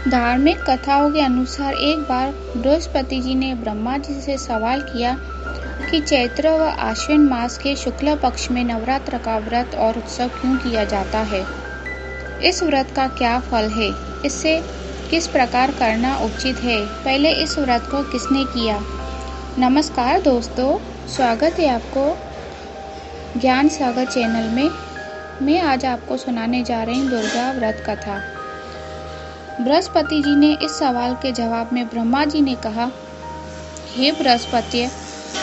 धार्मिक कथाओं के अनुसार एक बार बृहस्पति जी ने ब्रह्मा जी से सवाल किया कि चैत्र व आश्विन मास के शुक्ल पक्ष में नवरात्र का व्रत और उत्सव क्यों किया जाता है। इस व्रत का क्या फल है, इससे किस प्रकार करना उचित है, पहले इस व्रत को किसने किया। नमस्कार दोस्तों, स्वागत है आपको ज्ञान सागर चैनल में। मैं आज आपको सुनाने जा रही हूँ दुर्गा व्रत कथा। बृहस्पति जी ने इस सवाल के जवाब में ब्रह्मा जी ने कहा, हे बृहस्पति,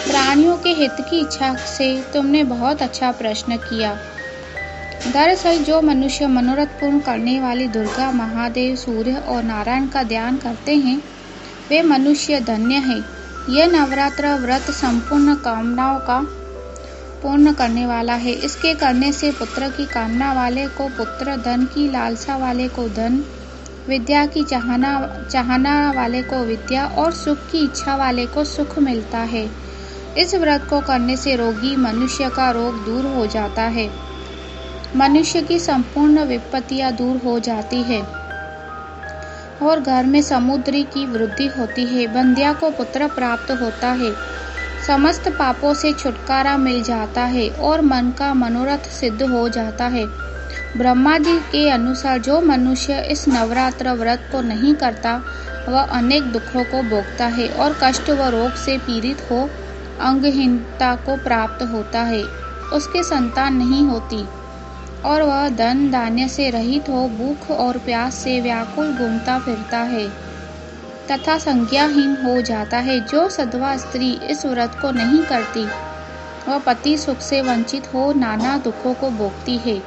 प्राणियों के हित की इच्छा से तुमने बहुत अच्छा प्रश्न किया। दरअसल जो मनुष्य मनोरथ पूर्ण करने वाली दुर्गा, महादेव, सूर्य और नारायण का ध्यान करते हैं, वे मनुष्य धन्य हैं। यह नवरात्र व्रत संपूर्ण कामनाओं का पूर्ण करने वाला है। इसके करने से पुत्र की कामना वाले को पुत्र, धन की लालसा वाले को धन, विद्या की चाहना वाले को विद्या और सुख की इच्छा वाले को सुख मिलता है। इस व्रत को करने से रोगी मनुष्य का रोग दूर हो जाता है, मनुष्य की संपूर्ण विपत्तियां दूर हो जाती है और घर में समुद्री की वृद्धि होती है। बंध्या को पुत्र प्राप्त होता है, समस्त पापों से छुटकारा मिल जाता है और मन का मनोरथ सिद्ध हो जाता है। ब्रह्मा जी के अनुसार जो मनुष्य इस नवरात्र व्रत को नहीं करता, वह अनेक दुखों को भोगता है और कष्ट व रोग से पीड़ित हो अंगहीनता को प्राप्त होता है। उसके संतान नहीं होती और वह धन धान्य से रहित हो भूख और प्यास से व्याकुल घूमता फिरता है तथा संज्ञाहीन हो जाता है। जो सधवा स्त्री इस व्रत को नहीं करती, वह पति सुख से वंचित हो नाना दुखों को भोगती है।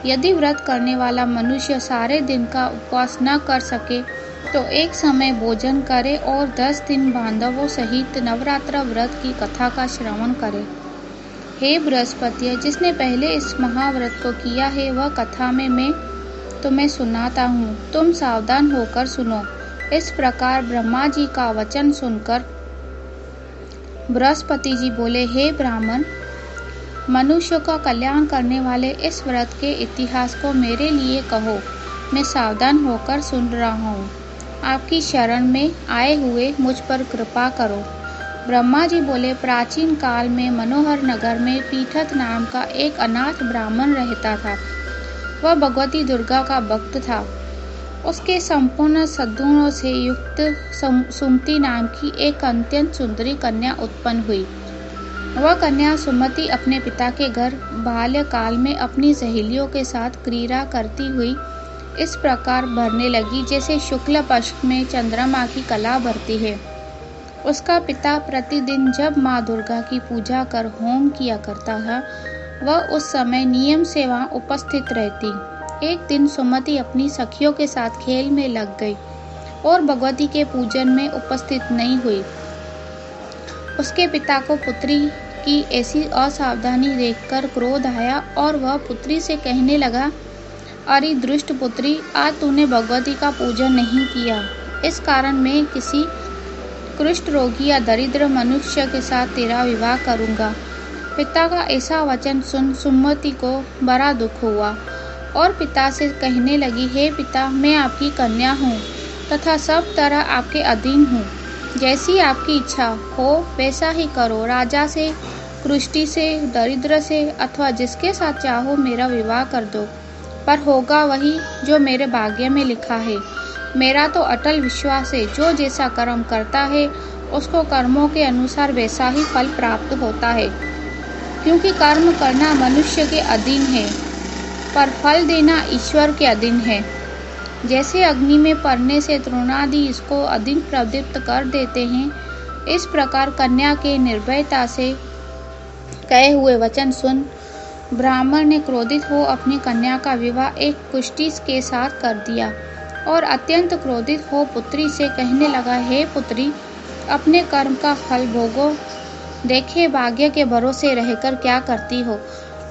यदि व्रत करने वाला मनुष्य सारे दिन का उपवास न कर सके तो एक समय भोजन करे और 10 दिन बांधवों सहित नवरात्र व्रत की कथा का श्रवण करे। हे बृहस्पति, जिसने पहले इस महाव्रत को किया है, वह कथा में मैं तुम्हें सुनाता हूँ, तुम सावधान होकर सुनो। इस प्रकार ब्रह्मा जी का वचन सुनकर बृहस्पति जी बोले, हे ब्राह्मण, मनुष्य का कल्याण करने वाले इस व्रत के इतिहास को मेरे लिए कहो। मैं सावधान होकर सुन रहा हूँ। आपकी शरण में आए हुए मुझ पर कृपा करो। ब्रह्मा जी बोले, प्राचीन काल में मनोहर नगर में पीठत नाम का एक अनाथ ब्राह्मण रहता था। वह भगवती दुर्गा का भक्त था। उसके संपूर्ण सद्गुणों से युक्त सुमति नाम की एक अत्यंत सुंदरी कन्या उत्पन्न हुई। वह कन्या सुमति अपने पिता के घर बाल्यकाल में अपनी सहेलियों के साथ क्रीड़ा करती हुई इस प्रकार भरने लगी जैसे शुक्ल पक्ष में चंद्रमा की कला भरती है। उसका पिता प्रतिदिन जब माँ दुर्गा की पूजा कर होम किया करता था, वह उस समय नियम से वहाँ उपस्थित रहती। एक दिन सुमति अपनी सखियों के साथ खेल में लग गई और भगवती के पूजन में उपस्थित नहीं हुई। उसके पिता को पुत्री की ऐसी असावधानी देखकर क्रोध आया और वह पुत्री से कहने लगा, अरे दुष्ट पुत्री, आज तूने भगवती का पूजन नहीं किया, इस कारण मैं किसी कुष्ठ रोगी या दरिद्र मनुष्य के साथ तेरा विवाह करूंगा। पिता का ऐसा वचन सुन सुमति को बड़ा दुख हुआ और पिता से कहने लगी, हे पिता, मैं आपकी कन्या हूँ तथा सब तरह आपके अधीन हूँ। जैसी आपकी इच्छा हो वैसा ही करो। राजा से, कुष्ठी से, दरिद्र से अथवा जिसके साथ चाहो मेरा विवाह कर दो, पर होगा वही जो मेरे भाग्य में लिखा है। मेरा तो अटल विश्वास है, जो जैसा कर्म करता है उसको कर्मों के अनुसार वैसा ही फल प्राप्त होता है, क्योंकि कर्म करना मनुष्य के अधीन है पर फल देना ईश्वर के अधीन है। जैसे अग्नि में पड़ने से तृणादि इसको अधिक प्रदीप्त कर देते हैं, इस प्रकार कन्या के निर्भयता से कहे हुए वचन सुन ब्राह्मण ने क्रोधित हो अपनी कन्या का विवाह एक कुष्ठी के साथ कर दिया और अत्यंत क्रोधित हो पुत्री से कहने लगा, हे पुत्री, अपने कर्म का फल भोगो, देखे भाग्य के भरोसे रहकर क्या करती हो।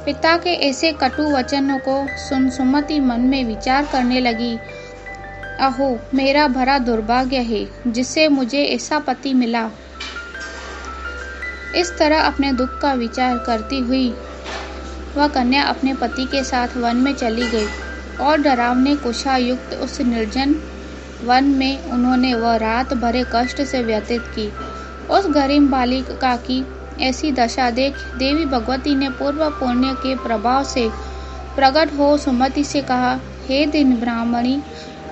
पिता के ऐसे कटु वचनों को सुन सुमति मन में विचार करने लगी, अहो, मेरा भरा दुर्भाग्य है जिससे मुझे ऐसा पति मिला। इस तरह अपने दुख का विचार करती हुई वह कन्या अपने पति के साथ वन में चली गई और डरावने कुशा युक्त उस निर्जन वन में उन्होंने वह रात भरे कष्ट से व्यतीत की। उस गरीब बालिका की ऐसी दशा देख देवी भगवती ने पूर्व पुण्य के प्रभाव से प्रकट हो सुमति से कहा, हे दीन ब्राह्मणी,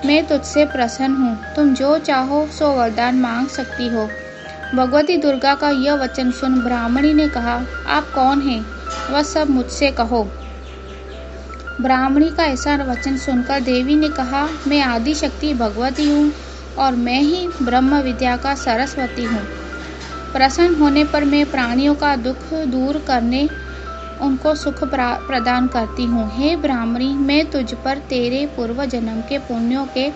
मैं तुझसे प्रसन्न हूँ, तुम जो चाहो सो वरदान मांग सकती हो। भगवती दुर्गा का यह वचन सुन ब्राह्मणी ने कहा, आप कौन हैं? वह सब मुझसे कहो। ब्राह्मणी का ऐसा वचन सुनकर देवी ने कहा, मैं आदि शक्ति भगवती हूँ और मैं ही ब्रह्म विद्या का सरस्वती हूँ। प्रसन्न होने पर मैं प्राणियों का दुख दूर करने उनको सुख प्रदान करती हूँ। हे ब्राह्मणी, मैं तुझ पर तेरे पूर्व जन्म के पुण्यों के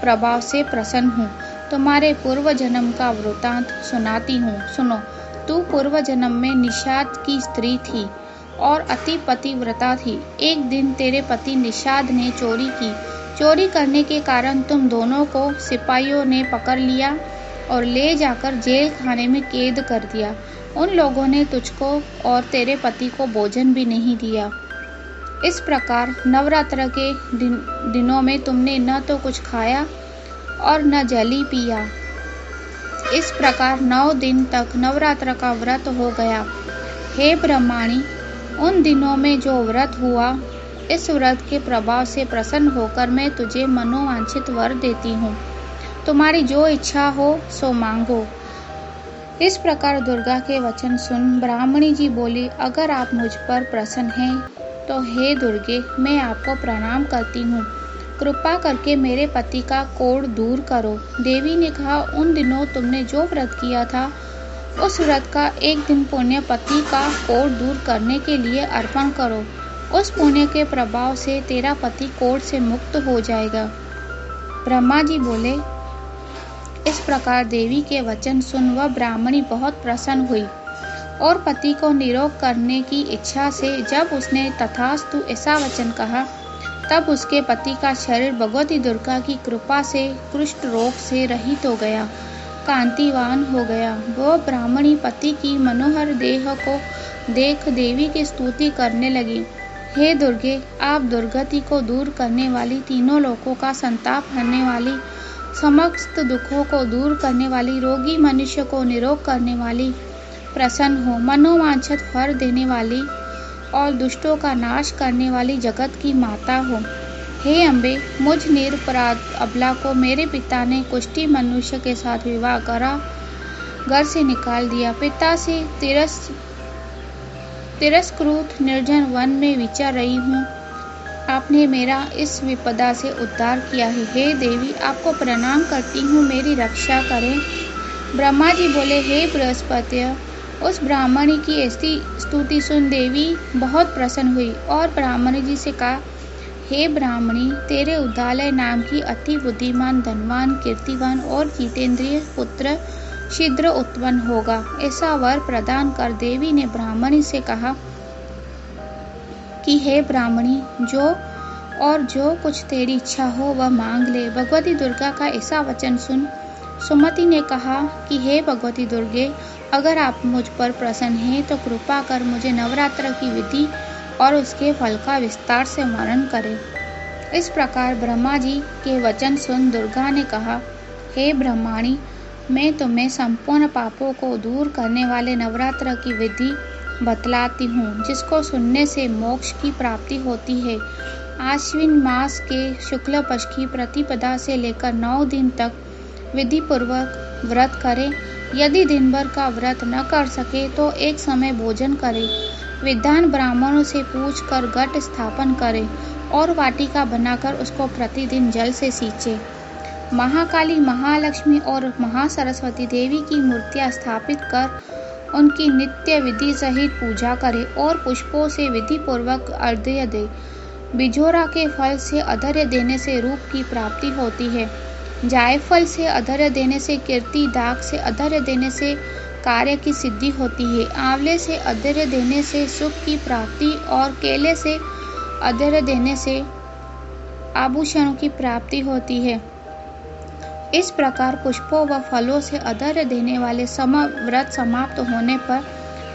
प्रभाव से प्रसन्न हूँ। तुम्हारे पूर्व जन्म का वृतांत सुनाती हूँ, सुनो। तू पूर्व जन्म में निषाद की स्त्री थी और अति पतिव्रता थी। एक दिन तेरे पति निषाद ने चोरी की। चोरी करने के कारण तुम दोनों को सिपाहियों ने पकड़ लिया और ले जाकर जेल खाने में कैद कर दिया। उन लोगों ने तुझको और तेरे पति को भोजन भी नहीं दिया। इस प्रकार नवरात्र के दिनों में तुमने न तो कुछ खाया और न जली पिया। इस प्रकार 9 दिन तक नवरात्र का व्रत हो गया। हे ब्रह्माणी, उन दिनों में जो व्रत हुआ, इस व्रत के प्रभाव से प्रसन्न होकर मैं तुझे मनोवांछित वर देती हूँ। तुम्हारी जो इच्छा हो सो मांगो। इस प्रकार दुर्गा के वचन सुन ब्राह्मणी जी बोली, अगर आप मुझ पर प्रसन्न हैं तो हे दुर्गे, मैं आपको प्रणाम करती हूँ। कृपा करके मेरे पति का कोढ़ दूर करो। देवी ने कहा, उन दिनों तुमने जो व्रत किया था, उस व्रत का एक दिन पुण्य पति का कोढ़ दूर करने के लिए अर्पण करो। उस पुण्य के प्रभाव से तेरा पति कोढ़ से मुक्त हो जाएगा। ब्रह्मा जी बोले, इस प्रकार देवी के वचन सुन वह ब्राह्मणी बहुत प्रसन्न हुई और पति को निरोग करने की इच्छा से जब उसने तथास्तु ऐसा वचन कहा, तब उसके पति का शरीर भगवती दुर्गा की कृपा से कुष्ठ रोग से रहित हो गया, कांतिवान हो गया। वह ब्राह्मणी पति की मनोहर देह को देख देवी की स्तुति करने लगी। हे दुर्गे, आप दुर्गति को दूर करने वाली, तीनों लोकों का संताप हरने वाली, समस्त दुखों को दूर करने वाली, रोगी मनुष्य को निरोग करने वाली, प्रसन्न हो, मनोवांछित वर देने वाली और दुष्टों का नाश करने वाली जगत की माता हो। हे अम्बे, मुझ निरपराध अबला को मेरे पिता ने कुष्ठी मनुष्य के साथ विवाह करा घर से निकाल दिया। पिता से तिरस्कृत निर्जन वन में विचर रही हूँ। आपने मेरा इस विपदा से उद्धार किया है। हे देवी, आपको प्रणाम करती हूँ, मेरी रक्षा करें। ब्रह्मा जी बोले, हे बृहस्पति, उस ब्राह्मणी की ऐसी स्तुति सुन देवी बहुत प्रसन्न हुई और ब्राह्मणी जी से कहा, हे ब्राह्मणी, तेरे उद्दालय नाम की अति बुद्धिमान, धनवान, कीर्तिवान और जितेंद्रिय पुत्र शीघ्र उत्पन्न होगा। ऐसा वर प्रदान कर देवी ने ब्राह्मणी से कहा कि हे ब्राह्मणी, जो कुछ तेरी इच्छा हो वह मांग ले। भगवती दुर्गा का ऐसा वचन सुन सुमति ने कहा कि हे भगवती दुर्गे, अगर आप मुझ पर प्रसन्न हैं तो कृपा कर मुझे नवरात्र की विधि और उसके फल का विस्तार से वर्णन करें। इस प्रकार ब्रह्मा जी के वचन सुन दुर्गा ने कहा, हे ब्रह्माणी, मैं तुम्हें संपूर्ण पापों को दूर करने वाले नवरात्र की विधि बतलाती हूँ, जिसको सुनने से मोक्ष की प्राप्ति होती है। आश्विन मास के शुक्ल पक्ष की प्रतिपदा से लेकर 9 दिन तक विधि पूर्वक व्रत करें। यदि दिन भर का व्रत न कर सके तो एक समय भोजन करें। विद्वान ब्राह्मणों से पूछकर घट स्थापन करें और वाटिका बनाकर उसको प्रतिदिन जल से सींचे। महाकाली, महालक्ष्मी और महासरस्वती देवी की मूर्तियां स्थापित कर उनकी नित्य विधि सहित पूजा करे और पुष्पों से विधि पूर्वक अर्घ्य दे। बिजोरा के फल से अर्घ्य देने से रूप की प्राप्ति होती है। जायफल से अर्घ्य देने से कीर्ति, दाग से अर्घ्य देने से कार्य की सिद्धि होती है। आंवले से अर्घ्य देने से सुख की प्राप्ति और केले से अर्घ्य देने से आभूषणों की प्राप्ति होती है। इस प्रकार पुष्पों व फलों से अर्घ्य देने वाले व्रत समाप्त होने पर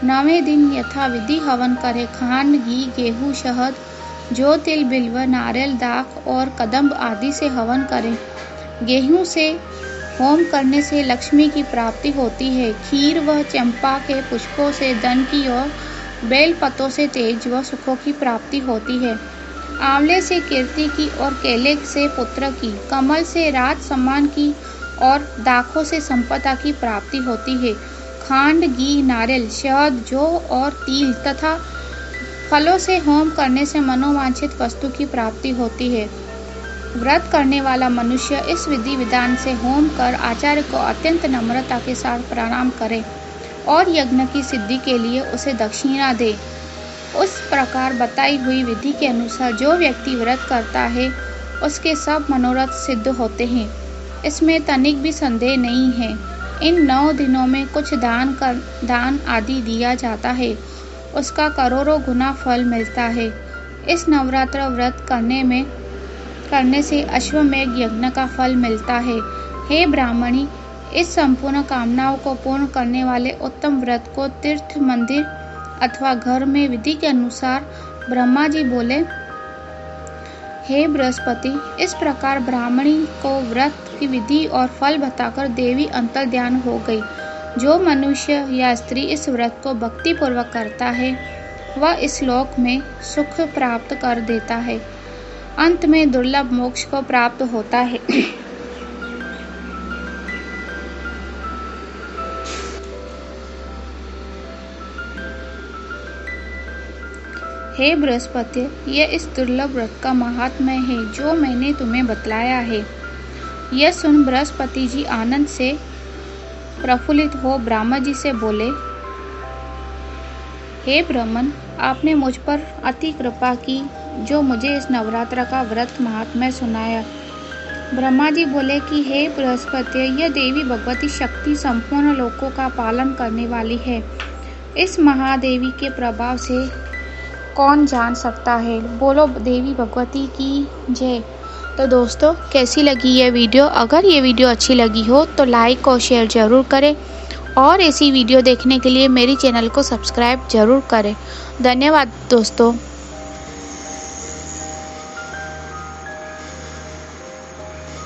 9वें दिन यथाविधि हवन करें। खांड, घी, गेहूं, शहद, जौ, तिल, बिल्व, नारियल, दाख और कदम्ब आदि से हवन करें। गेहूं से होम करने से लक्ष्मी की प्राप्ति होती है। खीर व चंपा के पुष्पों से धन की और बेल पत्तों से तेज व सुखों की प्राप्ति होती है। आंवले से कीर्ति की और केले से पुत्र की, कमल से राज सम्मान की और दाखों से संपदा की प्राप्ति होती है। खांड, घी, नारियल, शहद, जौ और तिल तथा फलों से होम करने से मनोवांछित वस्तु की प्राप्ति होती है। व्रत करने वाला मनुष्य इस विधि विधान से होम कर आचार्य को अत्यंत नम्रता के साथ प्रणाम करे और यज्ञ की सिद्धि के लिए उसे दक्षिणा दे। उस प्रकार बताई हुई विधि के अनुसार जो व्यक्ति व्रत करता है उसके सब मनोरथ सिद्ध होते हैं। इसमें तनिक भी संदेह नहीं है। इन 9 दिनों में कुछ दान आदि दिया जाता है, उसका करोड़ों गुना फल मिलता है। इस नवरात्र व्रत करने से अश्वमेघ यज्ञ का फल मिलता है। हे ब्राह्मणी, इस संपूर्ण कामनाओं को पूर्ण करने वाले उत्तम व्रत को तीर्थ, मंदिर अथवा घर में विधि के अनुसार ब्रह्मा जी बोले, हे बृहस्पति, इस प्रकार ब्राह्मणी को व्रत की विधि और फल बताकर देवी अंतर्ध्यान हो गई। जो मनुष्य या स्त्री इस व्रत को भक्ति पूर्वक करता है वह इस लोक में सुख प्राप्त कर देता है, अंत में दुर्लभ मोक्ष को प्राप्त होता है। हे बृहस्पति, यह इस दुर्लभ व्रत का महात्म्य है जो मैंने तुम्हें बतलाया है। यह सुन बृहस्पति जी आनंद से प्रफुल्लित हो ब्रह्मा जी से बोले, हे ब्राह्मण, आपने मुझ पर अति कृपा की जो मुझे इस नवरात्र का व्रत महात्म्य सुनाया। ब्रह्मा जी बोले कि हे बृहस्पति, यह देवी भगवती शक्ति संपूर्ण लोकों का पालन करने वाली है। इस महादेवी के प्रभाव से कौन जान सकता है। बोलो देवी भगवती की जय। तो दोस्तों, कैसी लगी ये वीडियो? अगर ये वीडियो अच्छी लगी हो तो लाइक और शेयर ज़रूर करें और ऐसी वीडियो देखने के लिए मेरी चैनल को सब्सक्राइब ज़रूर करें। धन्यवाद दोस्तों।